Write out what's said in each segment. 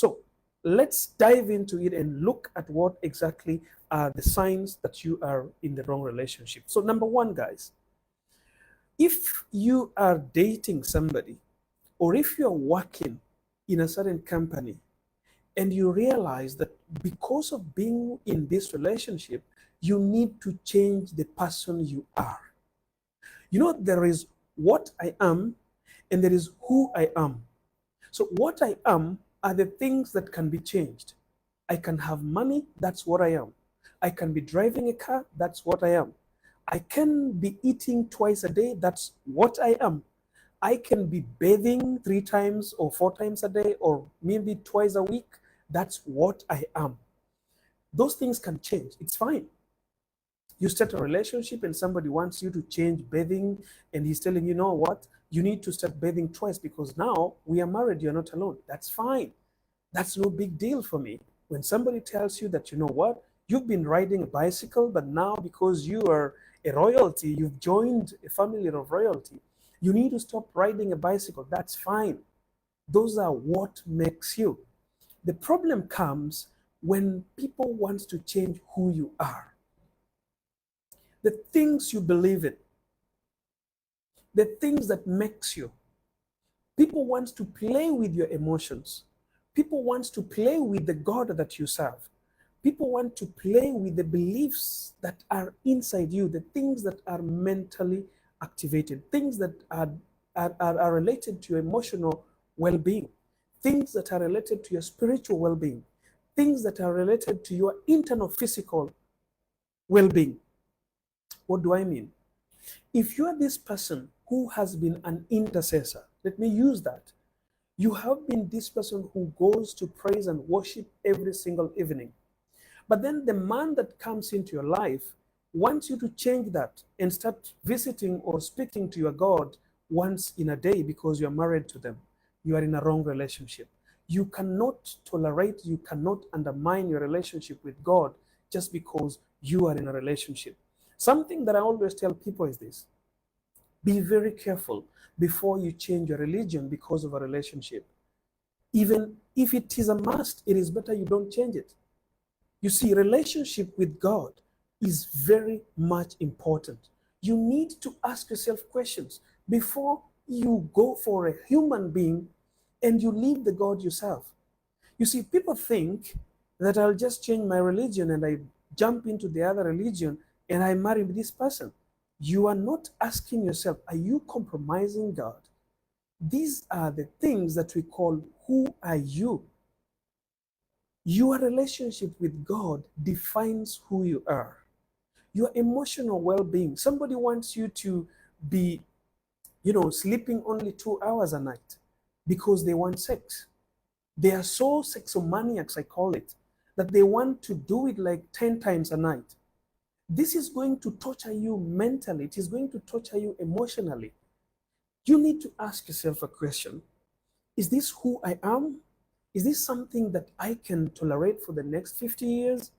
So let's dive into it and look at what exactly are the signs that you are in the wrong relationship. So number one, guys, if you are dating somebody or if you're working in a certain company and you realize that because of being in this relationship, you need to change the person you are. You know, there is what I am and there is who I am. So, what I am are the things that can be changed. I can have money, that's what I am. I can be driving a car, that's what I am. I can be eating twice a day, that's what I am. I can be bathing 3 times or 4 times a day or maybe twice a week, that's what I am. Those things can change, it's fine. You start a relationship and somebody wants you to change bathing and he's telling you, know what, you need to start bathing twice because now we are married, you're not alone. That's fine. That's no big deal for me. When somebody tells you that, you know what, you've been riding a bicycle, but now because you are a royalty, you've joined a family of royalty, you need to stop riding a bicycle. That's fine. Those are what makes you. The problem comes when people want to change who you are. The things you believe in, the things that makes you. People want to play with your emotions. People want to play with the God that you serve. People want to play with the beliefs that are inside you, the things that are mentally activated, things that are related to your emotional well-being, things that are related to your spiritual well-being, things that are related to your internal physical well-being. What do I mean? If you are this person who has been an intercessor, let me use that. You have been this person who goes to praise and worship every single evening. But then the man that comes into your life wants you to change that and start visiting or speaking to your God once in a day because you're married to them. You are in a wrong relationship. You cannot tolerate, you cannot undermine your relationship with God just because you are in a relationship. Something that I always tell people is this: be very careful before you change your religion because of a relationship. Even if it is a must, it is better you don't change it. You see, relationship with God is very much important. You need to ask yourself questions before you go for a human being and you leave the God you serve. You see, people think that I'll just change my religion and I jump into the other religion and I marry this person. You are not asking yourself, are you compromising God? These are the things that we call, who are you? Your relationship with God defines who you are. Your emotional well-being. Somebody wants you to be, sleeping only 2 hours a night because they want sex. They are so sexomaniacs, I call it, that they want to do it like 10 times a night. This is going to torture you mentally. It is going to torture you emotionally. You need to ask yourself a question. Is this who I am? Is this something that I can tolerate for the next 50 years?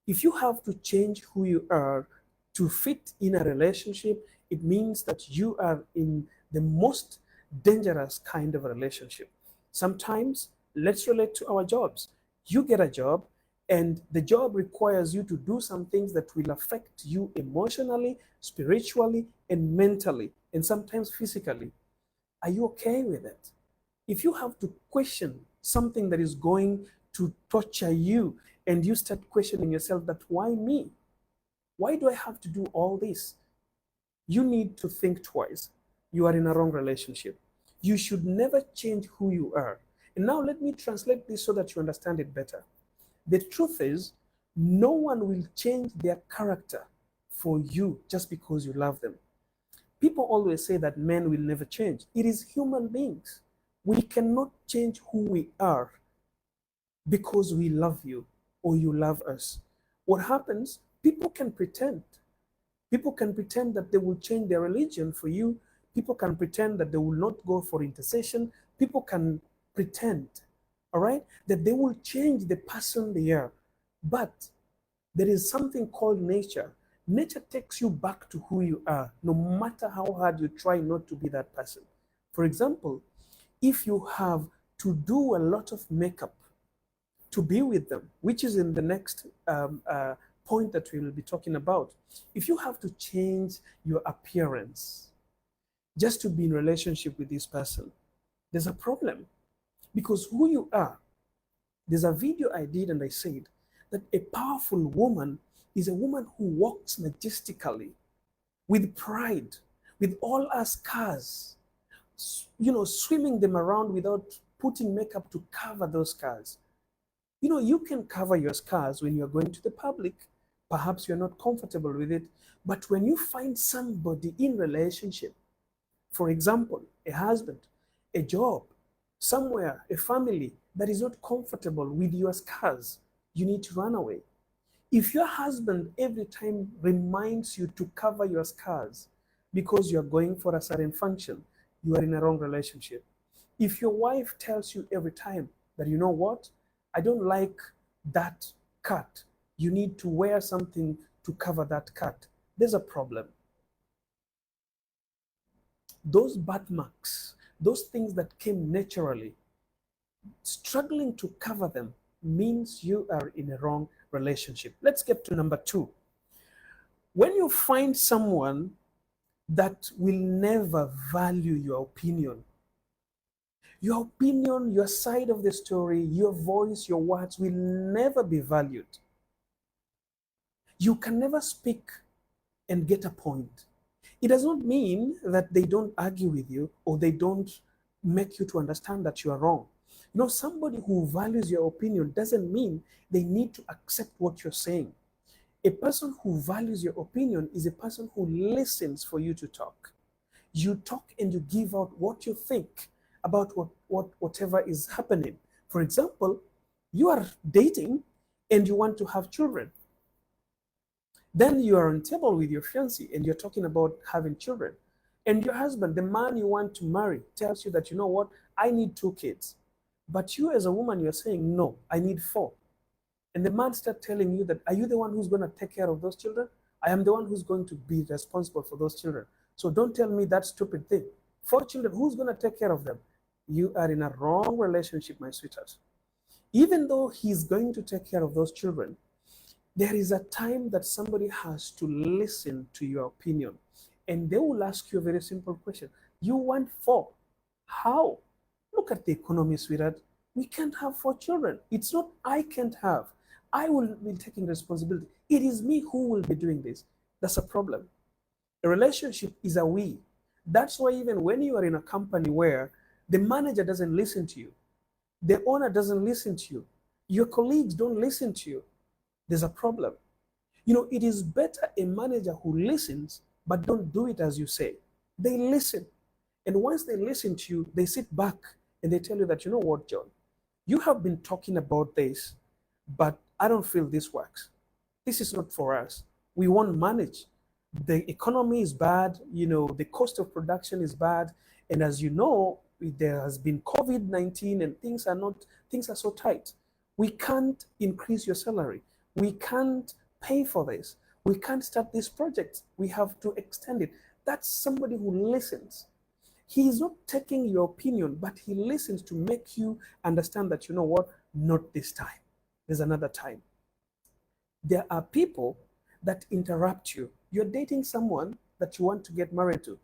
If you have to change who you are to fit in a relationship, it means that you are in the most dangerous kind of a relationship. Sometimes, let's relate to our jobs. You get a job, and the job requires you to do some things that will affect you emotionally, spiritually, and mentally, and sometimes physically. Are you okay with it? If you have to question something that is going to torture you and you start questioning yourself that, why me? Why do I have to do all this? You need to think twice. You are in a wrong relationship. You should never change who you are. And now let me translate this so that you understand it better. The truth is, no one will change their character for you just because you love them. People always say that men will never change. It is human beings. We cannot change who we are because we love you or you love us. What happens? People can pretend. People can pretend that they will change their religion for you. People can pretend that they will not go for intercession. People can pretend, all right, that they will change the person they are. But there is something called nature. Nature takes you back to who you are, no matter how hard you try not to be that person. For example, if you have to do a lot of makeup to be with them, which is in the next point that we will be talking about. If you have to change your appearance just to be in relationship with this person, there's a problem, because who you are. There's a video I did and I said that a powerful woman is a woman who walks majestically, with pride, with all her scars, swimming them around without putting makeup to cover those scars. You can cover your scars when you're going to the public. Perhaps you're not comfortable with it. But when you find somebody in relationship, for example, a husband, a job, somewhere, a family that is not comfortable with your scars, you need to run away. If your husband every time reminds you to cover your scars because you're going for a certain function, you are in a wrong relationship. If your wife tells you every time that, you know what, I don't like that cut, you need to wear something to cover that cut, there's a problem. Those birthmarks, those things that came naturally, struggling to cover them means you are in a wrong relationship. Let's get to number 2. When you find someone that will never value your opinion, your side of the story, your voice, your words will never be valued. You can never speak and get a point. It does not mean that they don't argue with you or they don't make you to understand that you are wrong. Somebody who values your opinion doesn't mean they need to accept what you're saying. A person who values your opinion is a person who listens for you to talk. You talk and you give out what you think about whatever is happening. For example, you are dating and you want to have children. Then you are on table with your fiancé and you're talking about having children. And your husband, the man you want to marry, tells you that, you know what, I need 2 kids. But you as a woman, you're saying, no, I need 4. And the man starts telling you that, are you the one who's going to take care of those children? I am the one who's going to be responsible for those children. So don't tell me that stupid thing. 4 children, who's going to take care of them? You are in a wrong relationship, my sweetheart. Even though he's going to take care of those children, there is a time that somebody has to listen to your opinion. And they will ask you a very simple question. You want 4. How? Look at the economy, sweetheart. We can't have 4 children. It's not I can't have. I will be taking responsibility. It is me who will be doing this. That's a problem. A relationship is a we. That's why even when you are in a company where the manager doesn't listen to you, the owner doesn't listen to you, your colleagues don't listen to you, there's a problem. It is better a manager who listens but don't do it as you say. They listen. And once they listen to you, they sit back and they tell you that, you know what, John, you have been talking about this, but I don't feel this works. This is not for us. We won't manage. The economy is bad. The cost of production is bad. And as you know, there has been COVID-19 and things are so tight. We can't increase your salary. We can't pay for this. We can't start this project. We have to extend it. That's somebody who listens. He is not taking your opinion, but he listens to make you understand that, you know what, not this time. There's another time. There are people that interrupt you. You're dating someone that you want to get married to.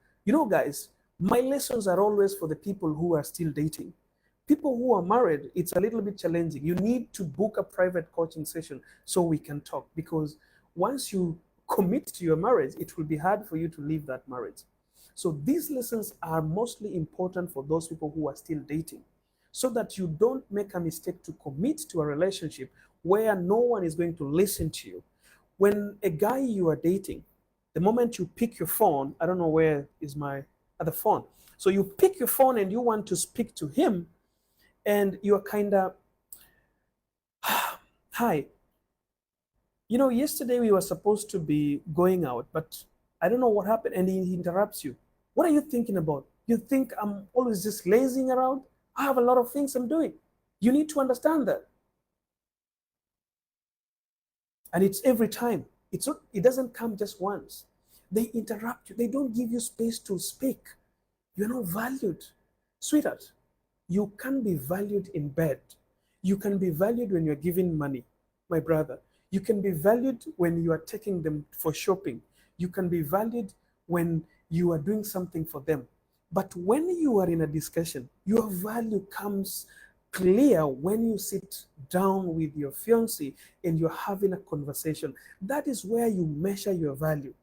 Guys, my lessons are always for the people who are still dating. People who are married, it's a little bit challenging. You need to book a private coaching session so we can talk, because once you commit to your marriage, it will be hard for you to leave that marriage. So these lessons are mostly important for those people who are still dating, so that you don't make a mistake to commit to a relationship where no one is going to listen to you. When a guy you are dating, the moment you pick your phone, I don't know where is my other phone. So you pick your phone and you want to speak to him, and you're kind of, hi, yesterday we were supposed to be going out, but I don't know what happened. And he interrupts you. What are you thinking about? You think I'm always just lazing around? I have a lot of things I'm doing. You need to understand that. And it's every time. It doesn't come just once. They interrupt you. They don't give you space to speak. You're not valued. Sweetheart, you can be valued in bed. You can be valued when you're giving money, my brother. You can be valued when you are taking them for shopping. You can be valued when you are doing something for them. But when you are in a discussion, your value comes clear when you sit down with your fiancé and you're having a conversation. That is where you measure your value.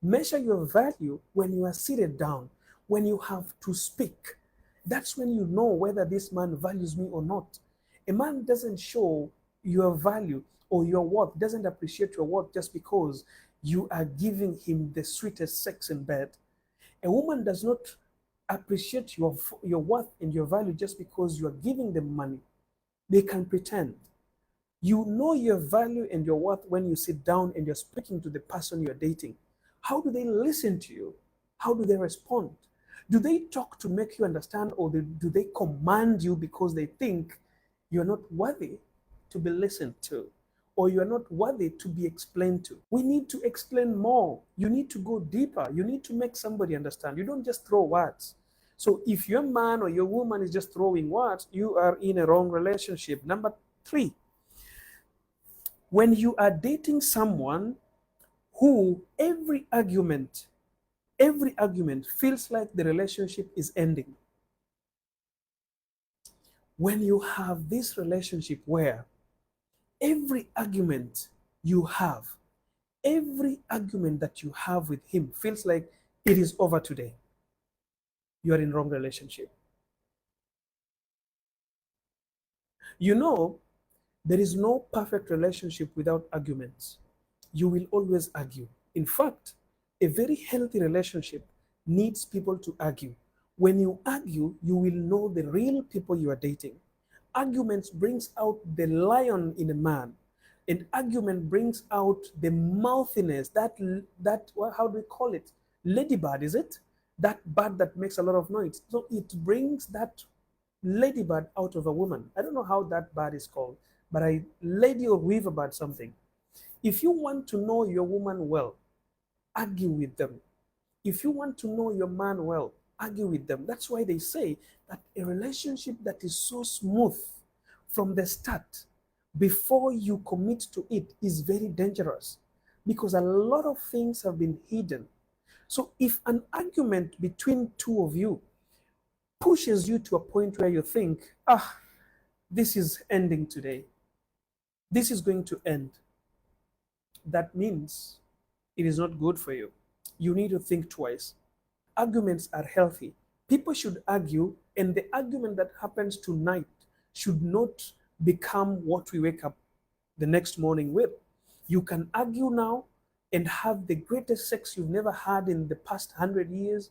Measure your value when you are seated down, when you have to speak. That's when you know whether this man values me or not. A man doesn't show your value or your worth, doesn't appreciate your worth just because you are giving him the sweetest sex in bed. A woman does not appreciate your worth and your value just because you are giving them money. They can pretend. You know your value and your worth when you sit down and you're speaking to the person you're dating. How do they listen to you? How do they respond? Do they talk to make you understand, or do they command you because they think you're not worthy to be listened to, or you're not worthy to be explained to? We need to explain more. You need to go deeper. You need to make somebody understand. You don't just throw words. So if your man or your woman is just throwing words, you are in a wrong relationship. Number 3, when you are dating someone who every argument feels like the relationship is ending. When you have this relationship where every argument you have, every argument that you have with him feels like it is over today, you are in wrong relationship. You know, there is no perfect relationship without arguments. You will always argue. In fact, a very healthy relationship needs people to argue. When you argue, you will know the real people you are dating. Arguments brings out the lion in a man. An argument brings out the mouthiness, how do we call it? Ladybird, is it? That bird that makes a lot of noise. So it brings that ladybird out of a woman. I don't know how that bird is called, but I lady or weaver bird something. If you want to know your woman well, argue with them. If you want to know your man well, argue with them. That's why they say that a relationship that is so smooth from the start, before you commit to it, is very dangerous because a lot of things have been hidden. So if an argument between two of you pushes you to a point where you think, this is ending today, this is going to end, that means it is not good for you. You need to think twice. Arguments are healthy. People should argue, and the argument that happens tonight should not become what we wake up the next morning with. You can argue now and have the greatest sex you've never had in the past 100 years.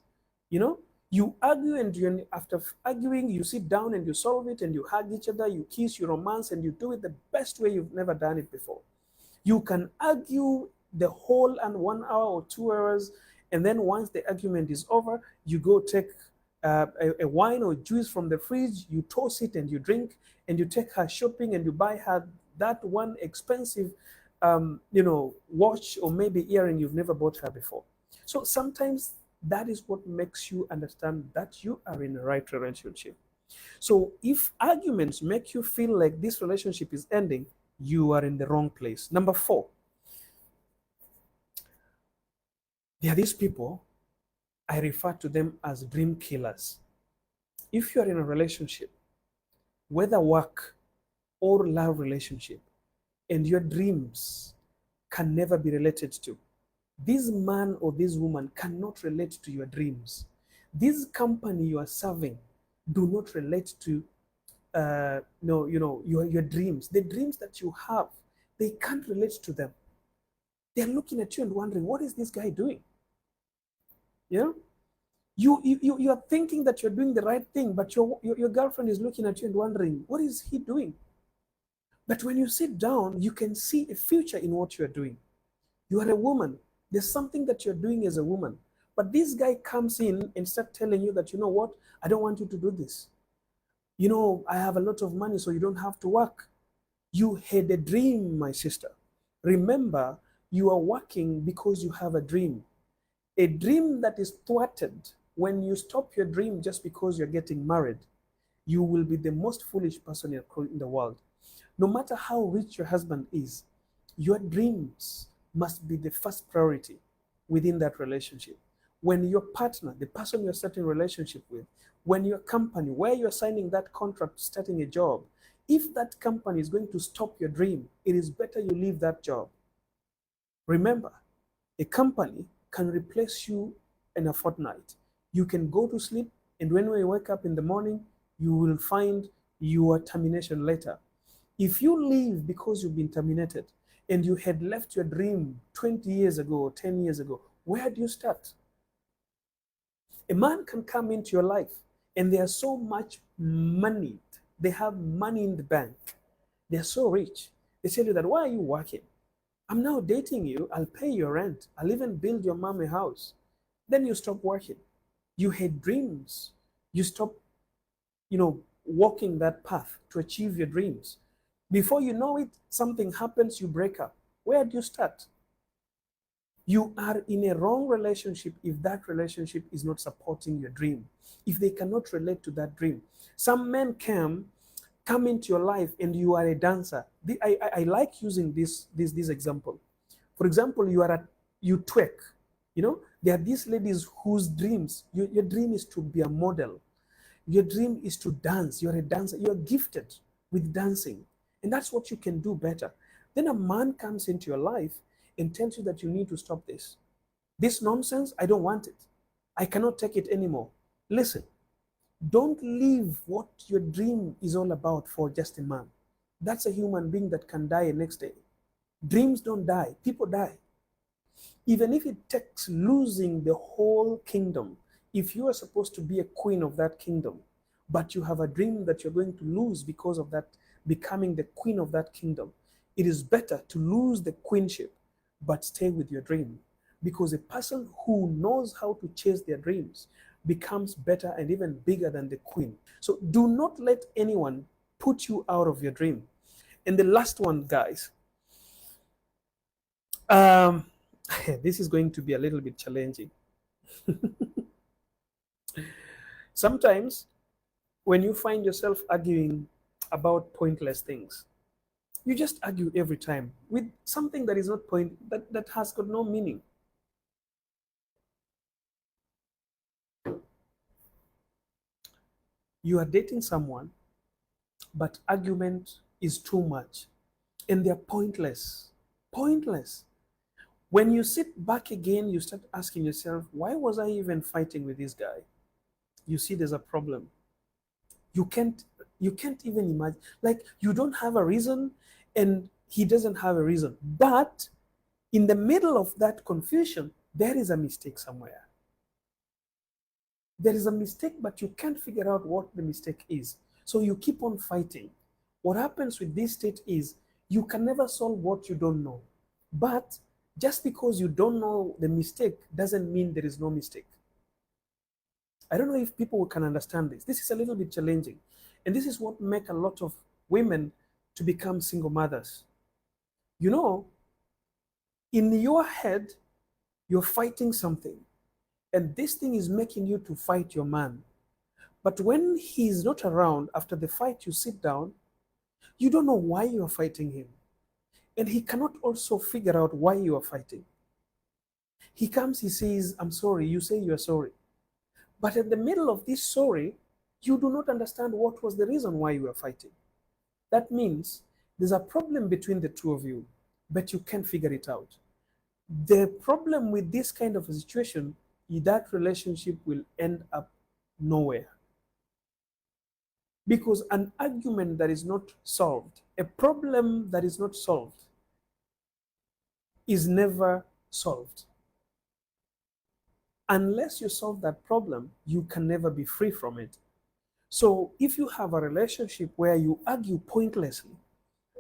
You know, you argue, and after arguing, you sit down and you solve it, and you hug each other, you kiss, you romance, and you do it the best way you've never done it before. You can argue the whole and 1 hour or 2 hours, and then once the argument is over, you go take a wine or juice from the fridge, you toss it and you drink, and you take her shopping and you buy her that one expensive watch or maybe earring you've never bought her before. So sometimes that is what makes you understand that you are in the right relationship. So if arguments make you feel like this relationship is ending, you are in the wrong place. Number 4, there are these people, I refer to them as dream killers. If you are in a relationship, whether work or love relationship, and your dreams can never be related to, this man or this woman cannot relate to your dreams. This company you are serving do not relate to your dreams. The dreams that you have, they can't relate to them. They're looking at you and wondering, what is this guy doing? You know, you are thinking that you're doing the right thing, but your girlfriend is looking at you and wondering, what is he doing? But when you sit down, you can see a future in what you're doing. You are a woman. There's something that you're doing as a woman. But this guy comes in and starts telling you that, you know what, I don't want you to do this. You know, I have a lot of money, so you don't have to work. You had a dream, my sister. Remember, you are working because you have a dream. A dream that is thwarted when you stop your dream just because you're getting married. you will be the most foolish person in the world. No matter how rich your husband is, your dreams must be the first priority within that relationship. When your partner, the person you're starting a relationship with, when your company, where you're signing that contract, starting a job, if that company is going to stop your dream, it is better you leave that job. Remember, a company can replace you in a fortnight. You can go to sleep, and when you wake up in the morning, you will find your termination letter. If you leave because you've been terminated and you had left your dream 20 years ago or 10 years ago, where do you start? A man can come into your life and they are so much money. They have money in the bank. They're so rich. They tell you that, why are you working? I'm now dating you. I'll pay your rent. I'll even build your mom a house. Then you stop working. You had dreams. You stop, walking that path to achieve your dreams. Before you know it, something happens, you break up. Where do you start? You are in a wrong relationship if that relationship is not supporting your dream, if they cannot relate to that dream. Some men come into your life and you are a dancer. I like using this example. For example, you twerk. There are these ladies whose dreams, your dream is to be a model. Your dream is to dance. You're a dancer. You're gifted with dancing. And that's what you can do better. Then a man comes into your life and tells you that you need to stop this. This nonsense, I don't want it. I cannot take it anymore. Listen, don't leave what your dream is all about for just a man. That's a human being that can die the next day. Dreams don't die, people die. Even if it takes losing the whole kingdom, if you are supposed to be a queen of that kingdom, but you have a dream that you're going to lose because of that, becoming the queen of that kingdom, it is better to lose the queenship, but stay with your dream. Because a person who knows how to chase their dreams becomes better and even bigger than the queen. So do not let anyone put you out of your dream. And the last one, guys, this is going to be a little bit challenging. Sometimes when you find yourself arguing about pointless things, you just argue every time with something that is not that has got no meaning. You are dating someone, but argument is too much and they're pointless. Pointless. When you sit back again, you start asking yourself, why was I even fighting with this guy? You see there's a problem. You can't even imagine. Like, you don't have a reason and he doesn't have a reason. But in the middle of that confusion, there is a mistake somewhere. There is a mistake, but you can't figure out what the mistake is. So you keep on fighting. What happens with this state is you can never solve what you don't know. But just because you don't know the mistake doesn't mean there is no mistake. I don't know if people can understand this. This is a little bit challenging. And this is what makes a lot of women to become single mothers. In your head, you're fighting something. And this thing is making you to fight your man. But when he's not around, after the fight, you sit down, you don't know why you are fighting him. And he cannot also figure out why you are fighting. He comes, he says, I'm sorry. You say you are sorry. But in the middle of this sorry, you do not understand what was the reason why you were fighting. That means there's a problem between the two of you, but you can't figure it out. The problem with this kind of a situation is that relationship will end up nowhere. Because an argument that is not solved, a problem that is not solved, is never solved. Unless you solve that problem, you can never be free from it. So if you have a relationship where you argue pointlessly,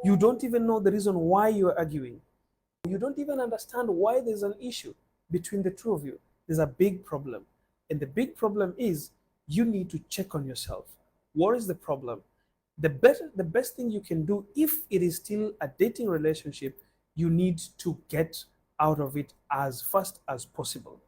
you don't even know the reason why you're arguing, you don't even understand why there's an issue between the two of you, there's a big problem. And the big problem is you need to check on yourself. What is the problem? The best thing you can do, if it is still a dating relationship, you need to get out of it as fast as possible.